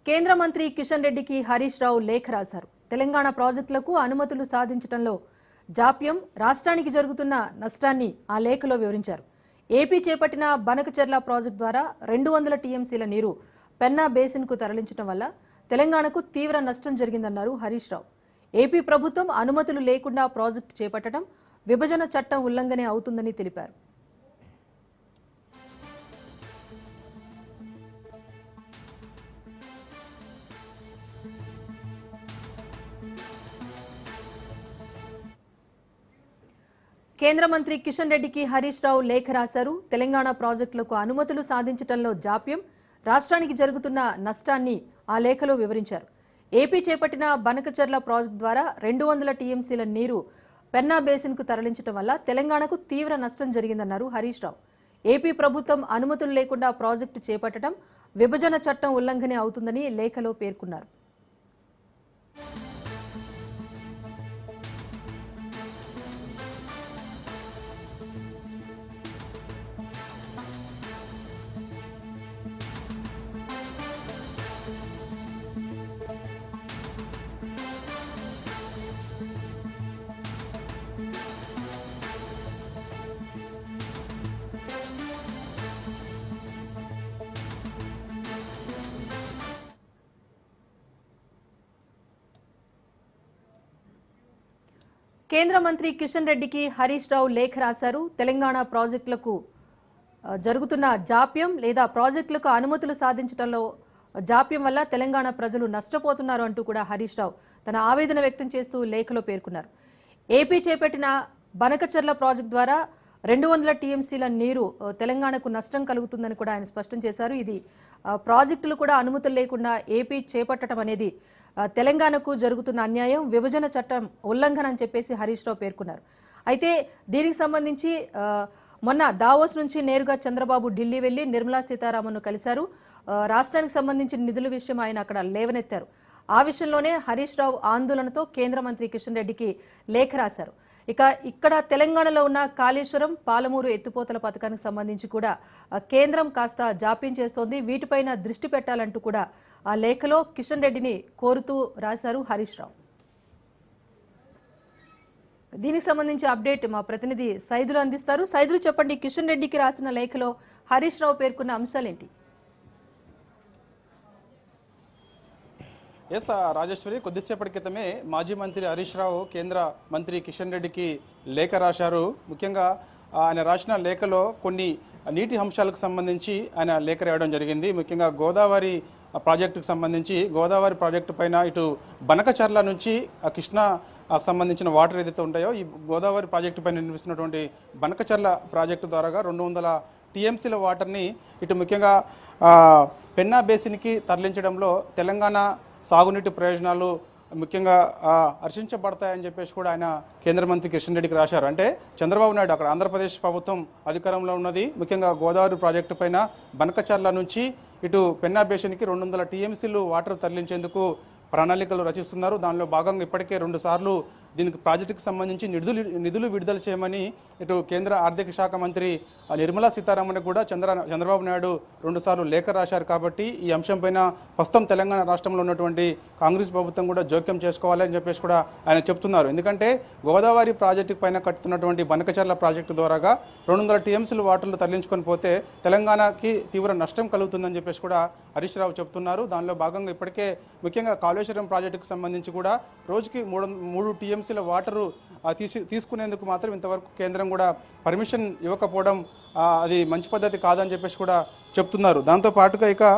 కేంద్ర మంత్రి కిషన్ రెడ్డికి హరీష్ రావు లేఖ రాశారు. తెలంగాణ ప్రాజెక్టులకు అనుమతులు సాధించడంలో జాప్యం, రాష్ట్రానికి జరుగుతున్న నష్టాన్ని ఆ లేఖలో వివరించారు. ఏపీ చేపట్టిన బనకచెర్ల ప్రాజెక్టు ద్వారా 200 టీఎంసీల నీరు పెన్నా బేసిన్కు తరలించడం వల్ల తెలంగాణకు తీవ్ర నష్టం జరిగిందన్నారు హరీష్ రావు. ఏపీ ప్రభుత్వం అనుమతులు లేకుండా ప్రాజెక్టు చేపట్టడం విభజన చట్టం ఉల్లంఘనే అవుతుందని తెలిపారు. కేంద్ర మంత్రి కిషన్ రెడ్డికి హరీష్ రావు లేఖ రాశారు. తెలంగాణ ప్రాజెక్టులకు అనుమతులు సాధించడంలో జాప్యం, రాష్ట్రానికి జరుగుతున్న నష్టాన్ని ఆ లేఖలో వివరించారు. ఏపీ చేపట్టిన బనకచెర్ల ప్రాజెక్టు ద్వారా 200 టీఎంసీల నీరు పెన్నా బేసిన్కు తరలించడం వల్ల తెలంగాణకు తీవ్ర నష్టం జరిగిందన్నారు హరీష్ రావు. ఏపీ ప్రభుత్వం అనుమతులు లేకుండా ప్రాజెక్టు చేపట్టడం విభజన చట్టం ఉల్లంఘనే అవుతుందని లేఖలో పేర్కొన్నారు. కేంద్ర మంత్రి కిషన్ రెడ్డికి హరీష్ రావు లేఖ రాశారు. తెలంగాణ ప్రాజెక్టులకు జరుగుతున్న జాప్యం లేదా ప్రాజెక్టులకు అనుమతులు సాధించడంలో జాప్యం వల్ల తెలంగాణ ప్రజలు నష్టపోతున్నారు అంటూ కూడా హరీష్ రావు తన ఆవేదన వ్యక్తం చేస్తూ లేఖలో పేర్కొన్నారు. ఏపీ చేపట్టిన బనకచెర్ల ప్రాజెక్టు ద్వారా 200 టీఎంసీల నీరు తెలంగాణకు నష్టం కలుగుతుందని కూడా ఆయన స్పష్టం చేశారు. ఇది ప్రాజెక్టులు కూడా అనుమతులు లేకుండా ఏపీ చేపట్టడం అనేది తెలంగాణకు జరుగుతున్న అన్యాయం, విభజన చట్టం ఉల్లంఘన అని చెప్పేసి హరీష్ రావు పేర్కొన్నారు. అయితే దీనికి సంబంధించి మొన్న దావోస్ నుంచి నేరుగా చంద్రబాబు ఢిల్లీ వెళ్లి నిర్మలా సీతారామన్ను కలిశారు. రాష్ట్రానికి సంబంధించిన నిధుల విషయం ఆయన అక్కడ లేవనెత్తారు. ఆ విషయంలోనే హరీష్ రావు ఆందోళనతో కేంద్ర మంత్రి కిషన్ రెడ్డికి లేఖ రాశారు. ఇక్కడ తెలంగాణలో ఉన్న కాళేశ్వరం, పాలమూరు ఎత్తిపోతల పథకానికి సంబంధించి కూడా కేంద్రం కాస్త జాప్యం చేస్తోంది, వీటిపైన దృష్టి పెట్టాలంటూ కూడా ఆ లేఖలో కిషన్ రెడ్డిని కోరుతూ రాశారు హరీష్ రావు. దీనికి సంబంధించి అప్డేట్ మా ప్రతినిధి సైదులు అందిస్తారు. సైదులు చెప్పండి, కిషన్ రెడ్డికి రాసిన లేఖలో హరీష్ రావు పేర్కొన్న అంశాలేంటి? ఎస్ రాజేశ్వరి, కొద్దిసేపటి క్రితమే మాజీ మంత్రి హరీష్ రావు కేంద్ర మంత్రి కిషన్ రెడ్డికి లేఖ రాశారు. ముఖ్యంగా ఆయన రాసిన లేఖలో కొన్ని నీటి అంశాలకు సంబంధించి ఆయన లేఖ రాయడం జరిగింది. ముఖ్యంగా గోదావరి ప్రాజెక్టుకు సంబంధించి, గోదావరి ప్రాజెక్టు పైన ఇటు బనకచెర్ల నుంచి కృష్ణా సంబంధించిన వాటర్ ఏదైతే ఉంటాయో, ఈ గోదావరి ప్రాజెక్టు పైన నిర్మిస్తున్నటువంటి బనకచెర్ల ప్రాజెక్టు ద్వారా 200 టీఎంసీల వాటర్ని ఇటు ముఖ్యంగా పెన్నా బేసిన్కి తరలించడంలో తెలంగాణ సాగునీటి ప్రయోజనాలు ముఖ్యంగా హర్షించబడతాయని చెప్పేసి కూడా ఆయన కేంద్ర మంత్రి కిషన్ రెడ్డికి రాశారు. అంటే చంద్రబాబు నాయుడు అక్కడ ఆంధ్రప్రదేశ్ ప్రభుత్వం అధికారంలో ఉన్నది. ముఖ్యంగా గోదావరి ప్రాజెక్టు పైన బనకచెర్ల నుంచి ఇటు పెన్నా బేసిన్కి 200 టీఎంసీలు వాటర్ తరలించేందుకు ప్రణాళికలు రచిస్తున్నారు. దానిలో భాగంగా ఇప్పటికే 2 సార్లు దీనికి ప్రాజెక్టుకు సంబంధించి నిధులు విడుదల చేయమని ఇటు కేంద్ర ఆర్థిక శాఖ మంత్రి నిర్మలా సీతారామన్ కూడా చంద్రబాబు నాయుడు 2 సార్లు లేఖ రాశారు. కాబట్టి ఈ అంశం పైన ప్రస్తుతం తెలంగాణ రాష్ట్రంలో ఉన్నటువంటి కాంగ్రెస్ ప్రభుత్వం కూడా జోక్యం చేసుకోవాలని చెప్పేసి కూడా ఆయన చెప్తున్నారు. ఎందుకంటే గోదావరి ప్రాజెక్టు పైన కట్టుతున్నటువంటి బనకచెర్ల ప్రాజెక్టు ద్వారా 200 టీఎంసీలు వాటర్లు తరలించుకొని పోతే తెలంగాణకి తీవ్ర నష్టం కలుగుతుందని చెప్పేసి కూడా హరీష్ రావు చెప్తున్నారు. దానిలో భాగంగా ఇప్పటికే ముఖ్యంగా కాళేశ్వరం ప్రాజెక్టుకు సంబంధించి కూడా రోజుకి 3 టీఎంసీల వాటరు తీసుకునేందుకు మాత్రం ఇంతవరకు కేంద్రం కూడా పర్మిషన్ ఇవ్వకపోవడం అది మంచి పద్ధతి కాదని చెప్పేసి కూడా చెప్తున్నారు. దాంతోపాటుగా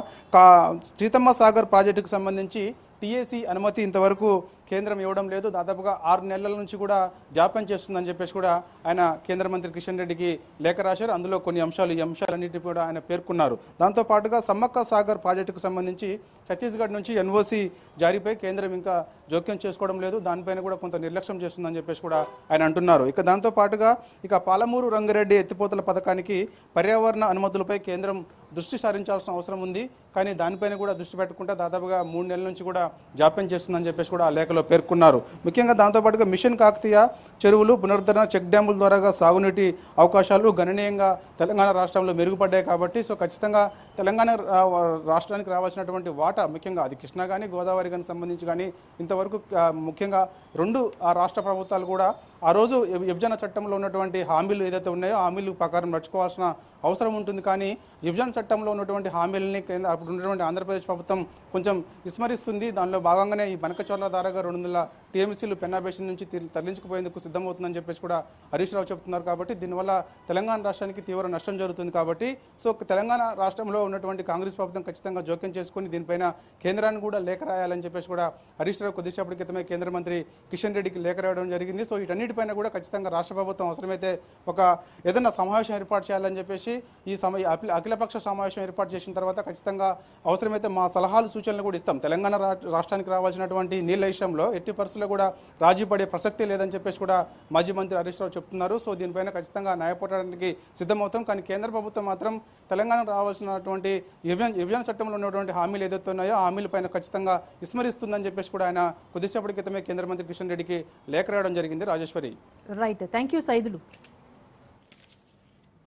సీతమ్మ సాగర్ ప్రాజెక్టుకు సంబంధించి టీఏసీ అనుమతి ఇంతవరకు కేంద్రం ఇవ్వడం లేదు. దాదాపుగా 6 నెలల నుంచి కూడా జాప్యం చేస్తుందని చెప్పేసి కూడా ఆయన కేంద్ర మంత్రి కిషన్ రెడ్డికి లేఖ రాశారు. అందులో కొన్ని అంశాలు, ఈ అంశాలన్నింటినీ కూడా ఆయన పేర్కొన్నారు. దాంతోపాటుగా సమ్మక్క సాగర్ ప్రాజెక్టుకు సంబంధించి ఛత్తీస్గఢ్ నుంచి ఎన్ఓసి జారీపై కేంద్రం ఇంకా జోక్యం చేసుకోవడం లేదు, దానిపైన కూడా కొంత నిర్లక్ష్యం చేస్తుందని చెప్పేసి కూడా ఆయన అంటున్నారు. దాంతోపాటుగా పాలమూరు రంగారెడ్డి ఎత్తిపోతల పథకానికి పర్యావరణ అనుమతులపై కేంద్రం దృష్టి సారించాల్సిన అవసరం ఉంది. కానీ దానిపైన కూడా దృష్టి పెట్టకుండా దాదాపుగా 3 నెలల నుంచి కూడా జాప్యం చేస్తుందని చెప్పేసి కూడా ఆ లేఖలో లేఖలో పేర్కొన్నారు. ముఖ్యంగా దాంతోపాటుగా మిషన్ కాకతీయ చెరువులు పునరుద్ధరణ చెక్ డ్యాముల ద్వారా సాగునీటి అవకాశాలు గణనీయంగా తెలంగాణ రాష్ట్రంలో మెరుగుపడ్డాయి కాబట్టి సో ఖచ్చితంగా తెలంగాణ రాష్ట్రానికి రావాల్సినటువంటి వాటా ముఖ్యంగా అది కృష్ణా కానీ గోదావరి కానీ సంబంధించి కానీ ఇంతవరకు ముఖ్యంగా రెండు రాష్ట్ర ప్రభుత్వాలు కూడా ఆ రోజు విభజన చట్టంలో ఉన్నటువంటి హామీలు ఏదైతే ఉన్నాయో హామీలు ప్రకారం నడుచుకోవాల్సిన అవసరం ఉంటుంది. కానీ విభజన చట్టంలో ఉన్నటువంటి హామీలని అప్పుడు ఉన్నటువంటి ఆంధ్రప్రదేశ్ ప్రభుత్వం కొంచెం విస్మరిస్తుంది. దానిలో భాగంగానే ఈ బనకచర్ల ద్వారాగా 200 టీఎంసీలు పెన్నా బేసిన్ నుంచి తరలించుకుపోయేందుకు సిద్ధమవుతుందని చెప్పేసి కూడా హరీష్ రావు చెప్తున్నారు. కాబట్టి దీనివల్ల తెలంగాణ రాష్ట్రానికి తీవ్ర నష్టం జరుగుతుంది. కాబట్టి సో తెలంగాణ రాష్ట్రంలో ఉన్నటువంటి కాంగ్రెస్ ప్రభుత్వం ఖచ్చితంగా జోక్యం చేసుకుని దీనిపైన కేంద్రాన్ని కూడా లేఖ రాయాలని చెప్పేసి కూడా హరీష్ రావు కొద్దిసేపటి క్రితమే కేంద్ర మంత్రి కిషన్ రెడ్డికి లేఖ రాయడం జరిగింది. సో వీటన్నిటిపైన కూడా ఖచ్చితంగా రాష్ట్ర ప్రభుత్వం అవసరమైతే ఒక ఏదైనా సమావేశం ఏర్పాటు చేయాలని చెప్పేసి ఈ అఖిలపక్ష సమావేశం ఏర్పాటు చేసిన తర్వాత ఖచ్చితంగా అవసరమైతే మా సలహాలు సూచనలు కూడా ఇస్తాం. తెలంగాణ రాష్ట్రానికి రావాల్సినటువంటి నీళ్ళ విషయంలో ఎట్టి పరిస్థితుల్లో కూడా రాజీ పడే ప్రసక్తి లేదని చెప్పేసి కూడా మాజీ మంత్రి హరీష్ రావు చెప్తున్నారు. సో దీనిపైన ఖచ్చితంగా న్యాయపోరాటానికి సిద్ధమవుతాం. కానీ కేంద్ర ప్రభుత్వం మాత్రం తెలంగాణ రావాల్సినటువంటి విభజన చట్టంలో ఉన్నటువంటి హామీలు ఏదైతే ఉన్నాయో హామీల పైన ఖచ్చితంగా విస్మరిస్తుందని చెప్పేసి కూడా ఆయన కొద్దిసేపటి క్రితమే కేంద్ర మంత్రి కిషన్ రెడ్డికి లేఖ రాయడం జరిగింది. Rajeshwari. Right, thank you Saidulu.